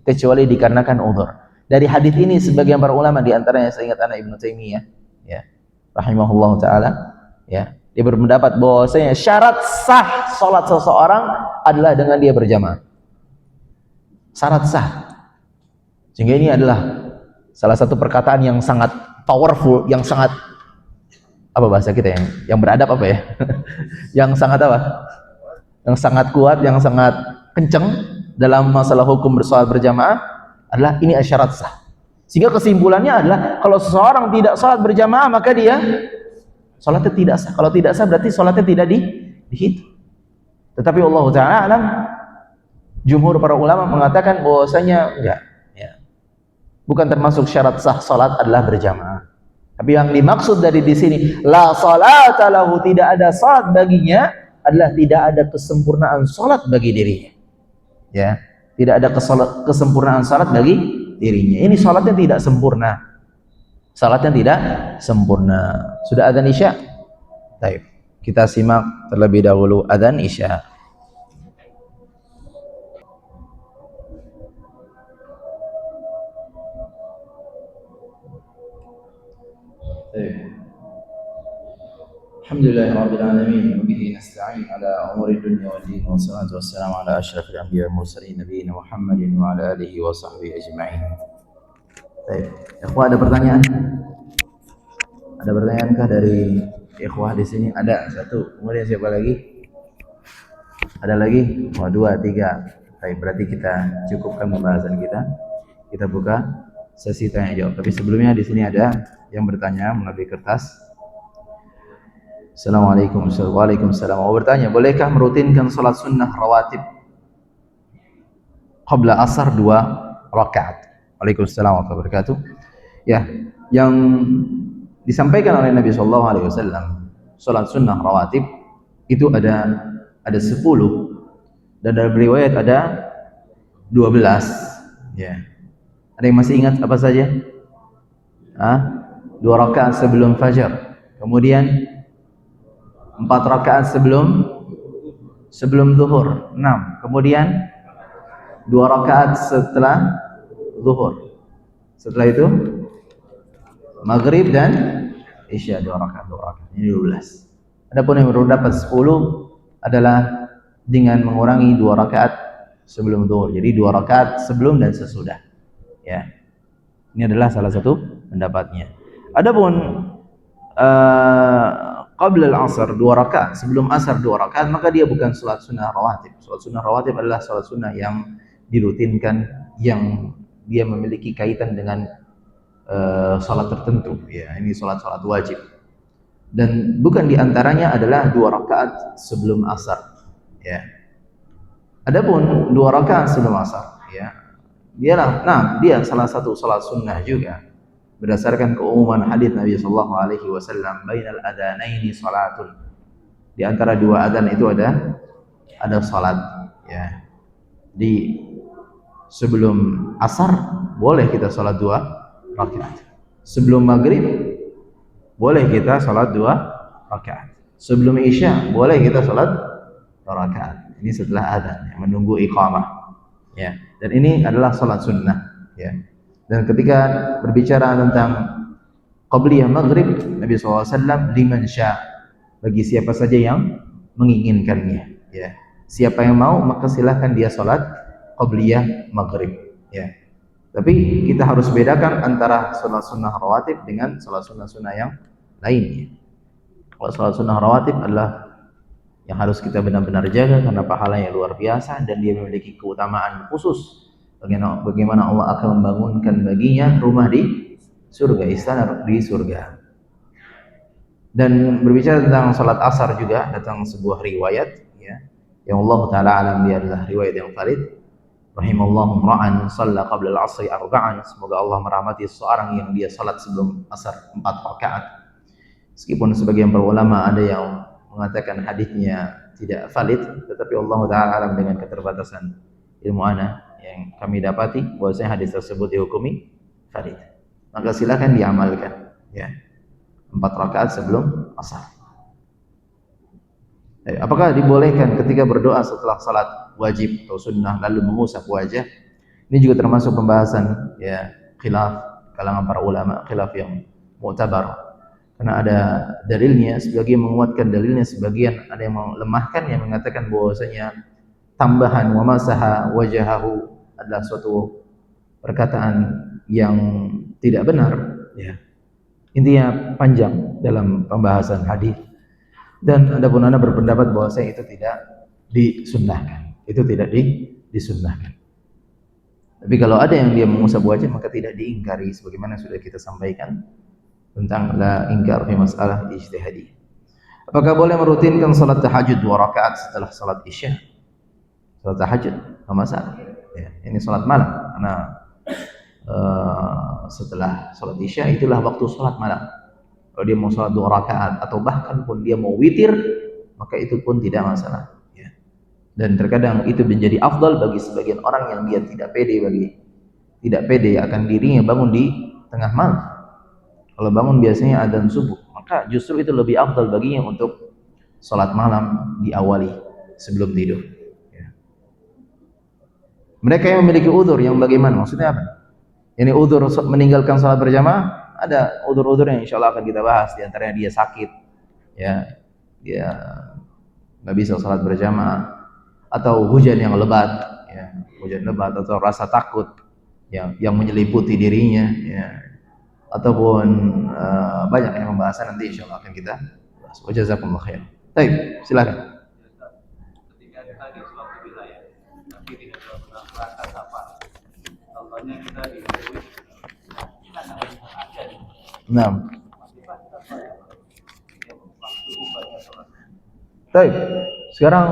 kecuali dikarenakan udzur. Dari hadis ini sebagian para ulama, di antaranya saya ingat anak Ibnu Taimiyah, ya, rahimahullah taala, ya, dia berpendapat bahwasanya syarat sah salat seseorang adalah dengan dia berjamaah. Syarat sah. Sehingga ini adalah salah satu perkataan yang sangat powerful, yang sangat apa bahasa kita yang beradab apa ya? Yang sangat apa? Yang sangat kuat, yang sangat kenceng dalam masalah hukum bersalat berjamaah adalah ini syarat sah. Sehingga kesimpulannya adalah kalau seseorang tidak salat berjamaah maka dia salatnya tidak sah. Kalau tidak sah berarti salatnya tidak dihitung. Tetapi Allah Ta'ala alam, jumhur para ulama mengatakan bahwasanya enggak, ya. Bukan termasuk syarat sah salat adalah berjamaah. Tapi yang dimaksud dari di sini la salata lahu, tidak ada salat baginya, adalah tidak ada kesempurnaan salat bagi dirinya. Ya, tidak ada kesempurnaan salat bagi dirinya. Ini salatnya tidak sempurna. Salatnya tidak sempurna. Sudah adzan Isya? Baik. Kita simak terlebih dahulu adzan Isya. Alhamdulillahirabbil alamin wa bihi nasta'in ala umuri dunya wad din, wassalatu wassalamu ala asyrafil anbiya'i wal mursalin nabiyina Muhammadin wa ala alihi wa sahbihi ajma'in. Baik, ikhwah, ada pertanyaan? Ada pertanyaankah dari ikhwah di sini? Ada satu. Kemudian siapa lagi? Ada lagi? Oh, 2, 3. Baik, berarti kita cukupkan pembahasan kita. Kita buka sesi tanya jawab. Tapi sebelumnya di sini ada yang bertanya melalui kertas. Assalamualaikum. Waalaikumsalam. Mau bertanya, bolehkah merutinkan salat sunnah rawatib qabla asar 2 rakaat? Waalaikumsalam warahmatullahi wabarakatuh. Ya, yang disampaikan oleh Nabi sallallahu alaihi wasallam, salat sunnah rawatib itu ada 10, dan dalam riwayat ada 12, ya. Ada yang masih ingat apa saja? 2 rakaat sebelum fajar, kemudian 4 rakaat sebelum zuhur, 6, kemudian 2 rakaat setelah zuhur, setelah itu maghrib dan isya 2 rakaat, ini 12. Adapun yang berpendapat 10 adalah dengan mengurangi 2 rakaat sebelum zuhur. Jadi 2 rakaat sebelum dan sesudah. Ya. Ini adalah salah satu pendapatnya. Adapun qabla al-asr 2 rakaat, sebelum asar 2 rakaat, maka dia bukan salat sunnah rawatib. Salat sunnah rawatib adalah salat sunnah yang dirutinkan, yang dia memiliki kaitan dengan salat tertentu. Ya, ini salat-salat wajib. Dan bukan diantaranya adalah 2 rakaat sebelum asar. Ya. Adapun 2 rakaat sebelum asar, ya, dia salah satu salat sunnah juga. Berdasarkan keumuman hadis Nabi sallallahu alaihi wasallam, bainal adzanaini salatun. Di antara 2 adzan itu ada salat, ya. Di sebelum asar boleh kita salat 2 rakaat. Sebelum maghrib boleh kita salat 2 rakaat. Sebelum isya boleh kita salat 2 rakaat. Ini setelah adzan, ya, menunggu iqamah. Ya, dan ini adalah salat sunnah, ya. Dan ketika berbicara tentang qabliyah maghrib, Nabi SAW liman sya, bagi siapa saja yang menginginkannya, ya. Siapa yang mau maka silahkan dia salat qabliyah maghrib, ya. Tapi kita harus bedakan antara salat sunnah rawatib dengan salat sunnah-sunnah yang lainnya. Kalau salat sunnah rawatib adalah yang harus kita benar-benar jaga karena pahalanya luar biasa dan dia memiliki keutamaan khusus. Bagaimana Allah akan membangunkan baginya rumah di surga, istana di surga. Dan berbicara tentang salat asar juga datang sebuah riwayat, ya, yang Allah taala alam dia adalah riwayat yang valid. Rahimallahu ra'an shalla qabla al-'asri arba'an. Semoga Allah merahmati seorang yang dia salat sebelum asar 4 rakaat. Meskipun sebagian para ulama ada yang mengatakan hadisnya tidak valid, tetapi Allah taala alam dengan keterbatasan ilmu ana yang kami dapati bahwasanya hadis tersebut dihukumi valid. Maka silakan diamalkan, ya. 4 rakaat sebelum asar. Apakah dibolehkan ketika berdoa setelah salat wajib atau sunnah lalu mengusap wajah? Ini juga termasuk pembahasan, ya, khilaf kalangan para ulama, khilaf yang mu'tabar. Karena ada dalilnya, sebagian menguatkan dalilnya, sebagian ada yang melemahkan, yang mengatakan bahwasanya tambahan wa masaha wajahahu adalah suatu perkataan yang tidak benar, ya. Intinya panjang dalam pembahasan hadis. Dan adapun ana berpendapat bahwasanya itu tidak disunnahkan. Itu tidak disunnahkan. Tapi kalau ada yang dia mengusap wajah maka tidak diingkari sebagaimana sudah kita sampaikan tentang la ingkar fi masalah ijtihadi. Apakah boleh merutinkan salat tahajud 2 rakaat setelah salat isya? Salat tahajud enggak masalah. Ya, ini salat malam karena setelah salat isya itulah waktu salat malam. Kalau dia mau salat 2 rakaat atau bahkan pun dia mau witir, maka itu pun tidak masalah, ya. Dan terkadang itu menjadi afdal bagi sebagian orang yang dia tidak pede akan dirinya bangun di tengah malam. Kalau bangun biasanya adzan subuh, maka justru itu lebih afdal baginya untuk salat malam diawali sebelum tidur, ya. Mereka yang memiliki udzur yang bagaimana? Maksudnya apa? Ini udzur meninggalkan salat berjamaah, ada udzur-udzur yang insyaallah akan kita bahas. Di antaranya dia sakit, ya, dia nggak bisa salat berjamaah, atau hujan yang lebat, ya, hujan lebat atau rasa takut yang menyeliputi dirinya, ya. Ataupun banyak yang pembahasan nanti insyaallah akan kita bahas. Wa jazakumullah khair. Baik, silakan. Ketika kita di suatu wilayah tapi tidak pernah merasakan apa, contohnya kita di kita ada. Nah. Baik. Sekarang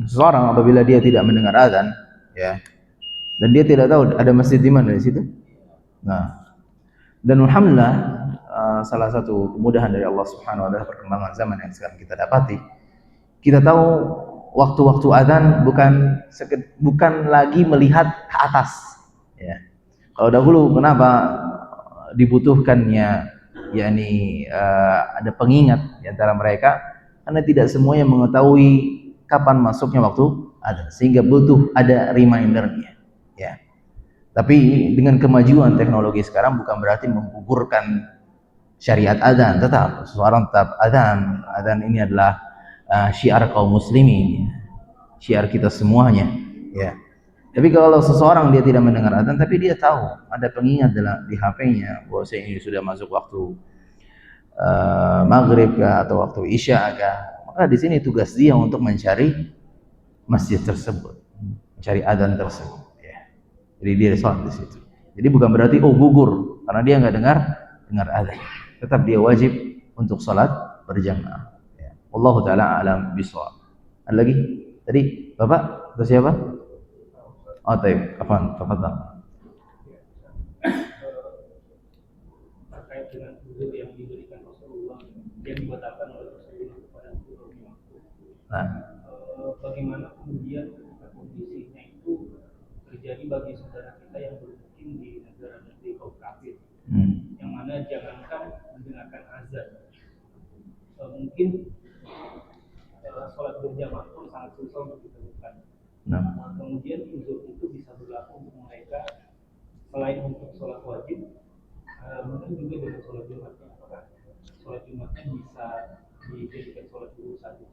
seseorang apabila dia tidak mendengar azan, ya, dan dia tidak tahu ada masjid di mana di situ. Nah, dan alhamdulillah salah satu kemudahan dari Allah Subhanahu wa taala perkembangan zaman yang sekarang kita dapati, kita tahu waktu-waktu azan bukan lagi melihat ke atas, ya. Kalau dahulu kenapa dibutuhkannya yakni ada pengingat di antara mereka? Karena tidak semuanya mengetahui kapan masuknya waktu azan, sehingga butuh ada remindernya, ya. Tapi dengan kemajuan teknologi sekarang bukan berarti menggugurkan syariat azan, tetap seseorang tetap azan. Azan ini adalah syiar kaum muslimin. syiar kita semuanya, ya. Tapi kalau seseorang dia tidak mendengar adzan tapi dia tahu ada pengingat di HP-nya bahwa ini sudah masuk waktu maghrib kah, atau waktu isya kah, maka di sini tugas dia untuk mencari masjid tersebut, mencari adzan tersebut, ya. Jadi dia sholat di situ. Jadi bukan berarti gugur karena dia nggak dengar adzan. Tetap dia wajib untuk sholat berjamaah. Ya. Wallahu taala alam bishawab. Ada lagi? Tadi Bapak atau siapa? Oh, taib. Afwan, tafadhal. Terkait dengan uzur yang diberikan Rasulullah yang dibatalkan oleh Rasulullah kepada Rasulullah. Nah, bagaimana kemudian kondisinya itu terjadi bagi saudara kita yang bermukim di negara-negara kaum kafir, yang mana jangankan mendengarkan azan, mungkin sholat berjamaah pun sangat susah untuk ditemukan. Kemudian uzur itu bisa berlaku untuk mereka selain untuk sholat wajib, mungkin juga dengan sholat Jumatnya. Apakah sholat Jumatnya bisa dijadikan sholat dulu saja?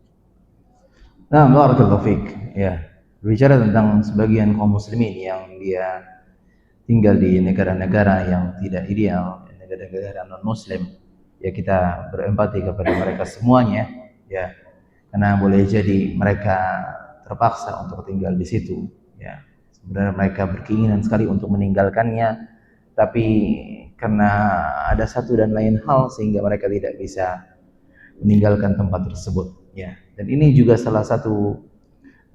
Nah, barakallahu fiik. Ya, berbicara tentang sebagian kaum muslimin yang dia tinggal di negara-negara yang tidak ideal, negara-negara non muslim, ya kita berempati kepada mereka semuanya, ya. Karena boleh jadi mereka terpaksa untuk tinggal di situ, ya. Sebenarnya mereka berkeinginan sekali untuk meninggalkannya, tapi karena ada satu dan lain hal sehingga mereka tidak bisa meninggalkan tempat tersebut, ya. Dan ini juga salah satu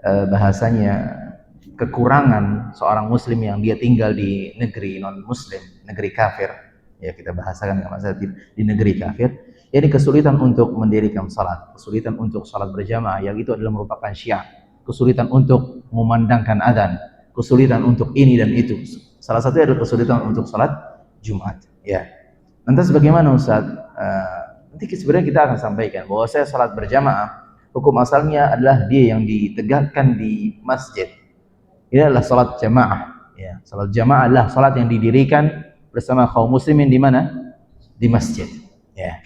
bahasanya kekurangan seorang muslim yang dia tinggal di negeri non muslim, negeri kafir, ya kita bahasakan nggak masalah di negeri kafir. Ini kesulitan untuk mendirikan salat, kesulitan untuk salat berjamaah, yang itu adalah merupakan syiar, kesulitan untuk memandangkan adzan, kesulitan untuk ini dan itu. Salah satunya adalah kesulitan untuk salat Jumat, ya. Lantas bagaimana Ustaz? Nanti sebenarnya kita akan sampaikan bahwa saya salat berjamaah, hukum asalnya adalah dia yang ditegakkan di masjid. Ini adalah salat jamaah, ya. Salat jamaah adalah salat yang didirikan bersama kaum muslimin di mana? Di masjid, ya.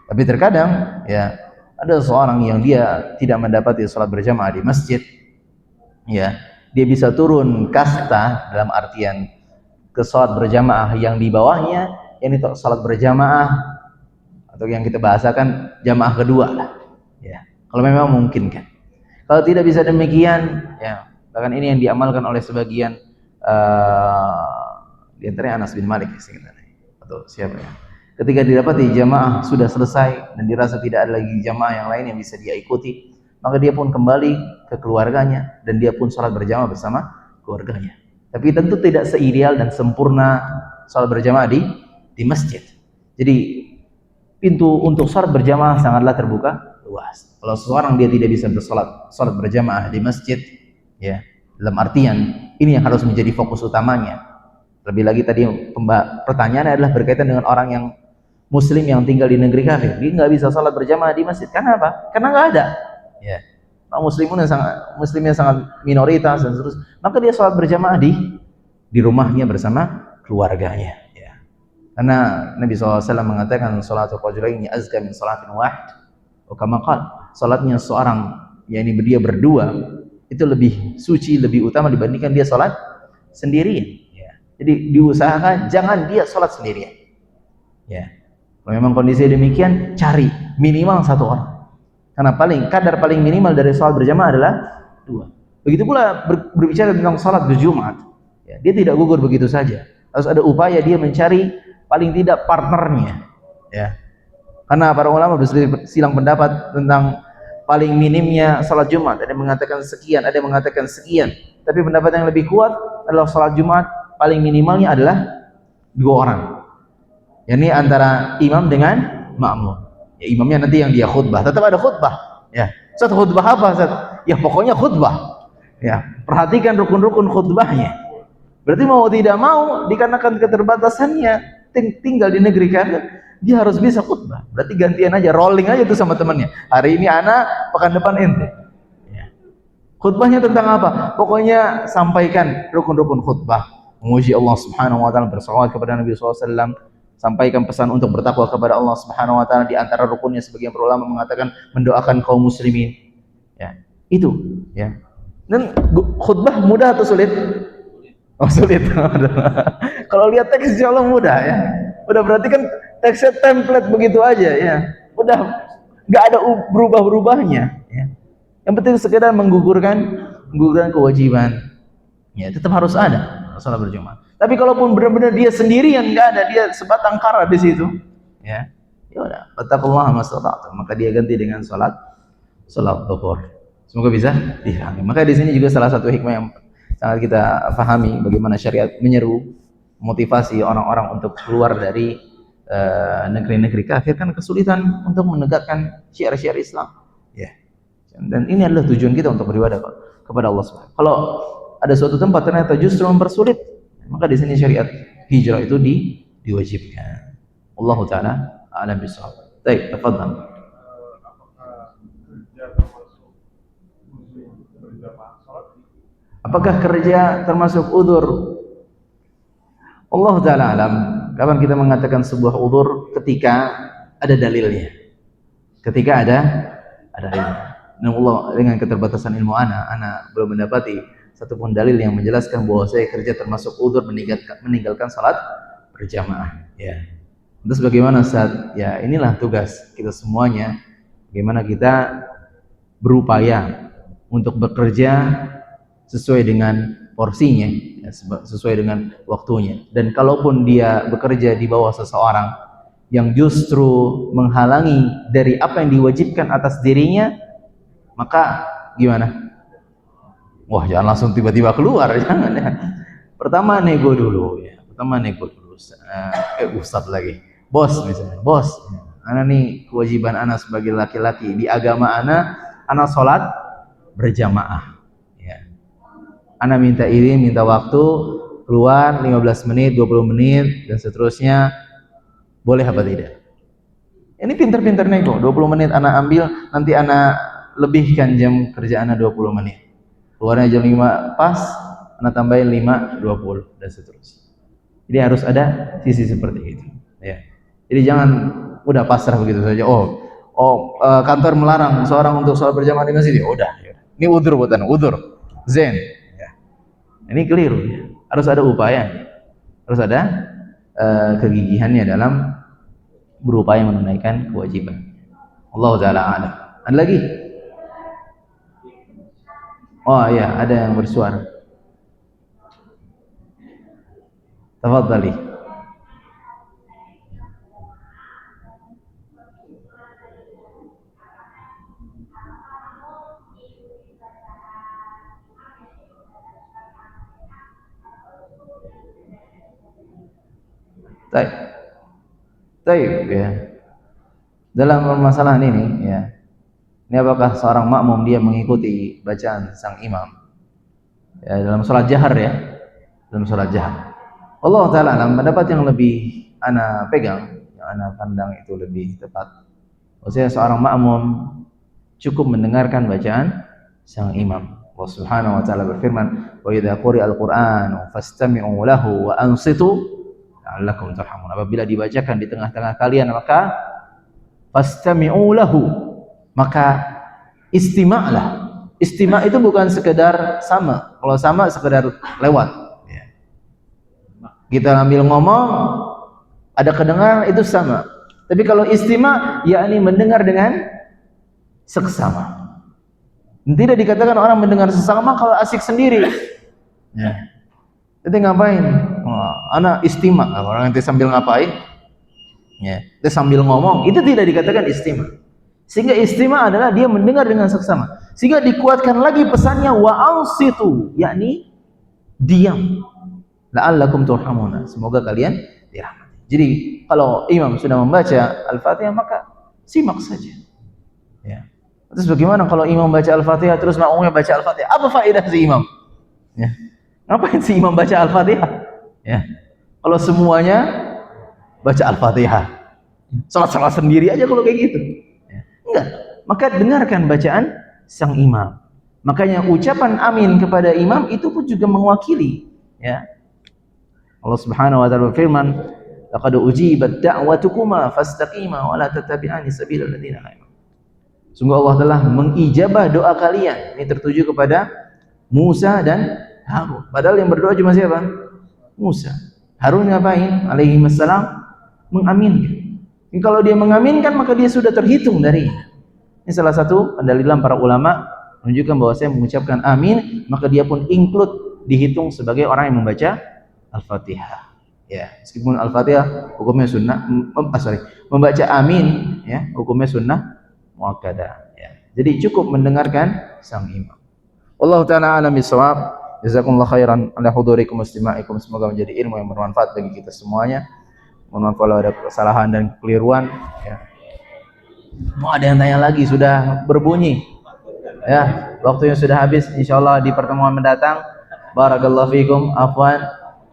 Tapi terkadang, ya, ada seorang yang dia tidak mendapati salat berjamaah di masjid, ya, dia bisa turun kasta dalam artian ke salat berjamaah yang di bawahnya, ini salat berjamaah atau yang kita bahasakan jamaah kedua, ya. Kalau memang mungkin kan. Kalau tidak bisa demikian, ya, bahkan ini yang diamalkan oleh sebagian di antaranya Anas bin Malik atau siapa ya. Ketika didapati jamaah sudah selesai dan dirasa tidak ada lagi jamaah yang lain yang bisa dia ikuti, maka dia pun kembali ke keluarganya dan dia pun sholat berjamaah bersama keluarganya. Tapi tentu tidak seideal dan sempurna sholat berjamaah di masjid. Jadi pintu untuk sholat berjamaah sangatlah terbuka luas. Kalau seseorang dia tidak bisa sholat berjamaah di masjid, ya, dalam artian ini yang harus menjadi fokus utamanya. Lebih lagi tadi pertanyaannya adalah berkaitan dengan orang yang muslim yang tinggal di negeri kafir, dia nggak bisa sholat berjamaah di masjid. Karena apa? Karena nggak ada, ya. Muslimnya sangat minoritas dan seterusnya. Maka dia sholat berjamaah di rumahnya bersama keluarganya, ya. Karena Nabi SAW mengatakan sholatul rajulaini azka min sholatin wahid. Kama qala, salatnya seorang, yakni dia berdua, itu lebih suci, lebih utama dibandingkan dia sholat sendirian, ya. Jadi diusahakan jangan dia sholat sendirian, ya. Kalau memang kondisi demikian, cari minimal satu orang. Karena kadar paling minimal dari sholat berjamaah adalah 2. Begitu pula berbicara tentang sholat berjumat, ya, dia tidak gugur begitu saja. Harus ada upaya dia mencari paling tidak partnernya, ya. Karena para ulama bersilang pendapat tentang paling minimnya sholat Jumat. Ada yang mengatakan sekian, ada yang mengatakan sekian. Tapi pendapat yang lebih kuat adalah sholat Jumat paling minimalnya adalah 2 orang. Ini antara imam dengan makmum. Ya, imamnya nanti yang dia khutbah, tetap ada khutbah. Ya, Ustaz, khutbah apa, Ustaz? Ya pokoknya khutbah. Ya, perhatikan rukun-rukun khutbahnya. Berarti mau tidak mau, dikarenakan keterbatasannya tinggal di negeri kafir, dia harus bisa khutbah. Berarti gantian aja, rolling aja tuh sama temannya. Hari ini anak, pekan depan ente. Ya. Khutbahnya tentang apa? Pokoknya sampaikan rukun-rukun khutbah. Memuji Allah Subhanahu wa taala, bersalawat kepada Nabi SAW, sampaikan pesan untuk bertakwa kepada Allah Subhanahu wa taala. Di antara rukunnya sebagian ulama mengatakan mendoakan kaum muslimin. Ya, itu, ya. Dan khutbah mudah atau sulit? Oh sulit. Kalau lihat teks insya Allah mudah ya. Udah berarti kan teksnya template begitu aja ya. Udah nggak ada berubah-berubahnya. Ya. Yang penting sekedar menggugurkan kewajiban. Ya tetap harus ada salat berjamaah. Tapi kalaupun benar-benar dia sendirian nggak ada, dia sebatang kara di situ. Ya udah. Fattaqullaha mastata'tum. Maka dia ganti dengan salat zuhur. Semoga bisa difahami. Maka di sini juga salah satu hikmah yang sangat kita pahami bagaimana syariat menyeru motivasi orang-orang untuk keluar dari negeri-negeri kafir kan kesulitan untuk menegakkan syiar-syiar Islam. Ya. Dan ini adalah tujuan kita untuk beribadah kepada Allah Subhanahu. Kalau ada suatu tempat ternyata justru mempersulit, maka di sini syariat hijrah itu diwajibkan. Allah taala a'lam bishawab. Baik, tafadhal. Apakah kerja termasuk udzur? Allah taala alam. Kapan kita mengatakan sebuah udzur? Ketika ada dalilnya. Ketika ada dalilnya. Nah, Allah dengan keterbatasan ilmu ana belum mendapati satupun dalil yang menjelaskan bahwa saya kerja termasuk udzur meninggalkan salat berjamaah. Ya. Terus bagaimana saat? Ya inilah tugas kita semuanya. Bagaimana kita berupaya untuk bekerja sesuai dengan porsinya, ya, sesuai dengan waktunya. Dan kalaupun dia bekerja di bawah seseorang yang justru menghalangi dari apa yang diwajibkan atas dirinya, maka gimana? Wah, jangan langsung tiba-tiba keluar, jangan ya. Pertama nego dulu ya. Ustadz lagi. Bos misalnya, bos. Ana nih kewajiban ana sebagai laki-laki di agama ana sholat berjamaah. Ana minta waktu keluar 15 menit, 20 menit dan seterusnya. Boleh apa tidak? Ini pinter-pinter nego. 20 menit ana ambil, nanti ana lebihkan jam kerja ana 20 menit. Keluarnya jam 5 pas, ana tambahin 5, 20 dan seterusnya. Jadi harus ada sisi seperti itu, ya. Jadi jangan udah pasrah begitu saja. Kantor melarang seorang untuk sholat berjamaah di masjid. Udah. Ini udzur buat ana, udzur. Zen. Ini keliru ya. Harus ada upaya, harus ada kegigihannya dalam berupaya menunaikan kewajiban. Allah taala a'lam. Ada lagi? Oh iya, ada yang bersuara. Tafadhali. Taib ya. Dalam permasalahan ini ya. Ini apakah seorang makmum dia mengikuti bacaan sang imam? Ya, dalam salat jahar ya. Dalam salat jahar. Allah taala dalam pendapat yang lebih ana pegang, yang ana pandang itu lebih tepat. Maksudnya seorang makmum cukup mendengarkan bacaan sang imam. Allah Subhanahu wa taala berfirman, "Wa idza quri'al Qur'anu fastami'u lahu wa ansitu la'allakum turhamun." Apabila dibacakan di tengah-tengah kalian, maka fastami'u lahu, maka istima'lah. Istima' itu bukan sekedar sama. Kalau sama sekedar lewat ya. Kita ambil ngomong ada kedengaran itu sama. Tapi kalau istima' yakni mendengar dengan seksama. Tidak dikatakan orang mendengar sesama kalau asik sendiri ya. Jadi ngapain? Anak istima, orang nanti sambil ngapain? Ya, dia sambil ngomong, itu tidak dikatakan istima. Sehingga istima adalah dia mendengar dengan seksama. Sehingga dikuatkan lagi pesannya wa ansitu, yakni diam. La'allakum turhamuna. Semoga kalian dirahmati. Jadi kalau imam sudah membaca Al-Fatihah maka simak saja. Ya. Terus bagaimana kalau imam baca Al-Fatihah terus makmumnya baca Al-Fatihah? Apa faedah si imam? Ya. Ngapain si imam baca Al-Fatihah? Ya. Kalau semuanya baca Al-Fatihah, salat sendiri aja kalau kayak gitu. Ya. Enggak. Maka dengarkan bacaan sang imam. Makanya ucapan amin kepada imam itu pun juga mewakili. Ya. Allah Subhanahu wa taala berfirman, "Laqad ujibat da'watukuma fastaqima wa la tattabi'ani sabilal ladzina la yu'minun." Sungguh Allah telah mengijabah doa kalian. Ini tertuju kepada Musa dan Harun. Padahal yang berdoa cuma siapa? Musa. Harun ngapain? Alaihi wassalam mengaminkan. Ini kalau dia mengaminkan maka dia sudah terhitung dari. Ini salah satu pendalilan para ulama menunjukkan bahwa saya mengucapkan amin maka dia pun include dihitung sebagai orang yang membaca Al-Fatihah. Ya, meskipun Al-Fatihah hukumnya sunnah, membaca amin ya hukumnya sunnah muakkadah. Ya. Jadi cukup mendengarkan sang imam. Wallahu ta'ala a'lam bishawab. Jazakumullah khairan ala hudurikum istima'ikum. Semoga menjadi ilmu yang bermanfaat bagi kita semuanya. Mohon maaf kalau ada kesalahan dan kekeliruan ya. Mau ada yang tanya lagi, sudah berbunyi ya, waktunya sudah habis. Insyaallah di pertemuan mendatang. Barakallahu fikum. Afwan.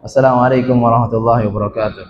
Wassalamualaikum warahmatullahi wabarakatuh.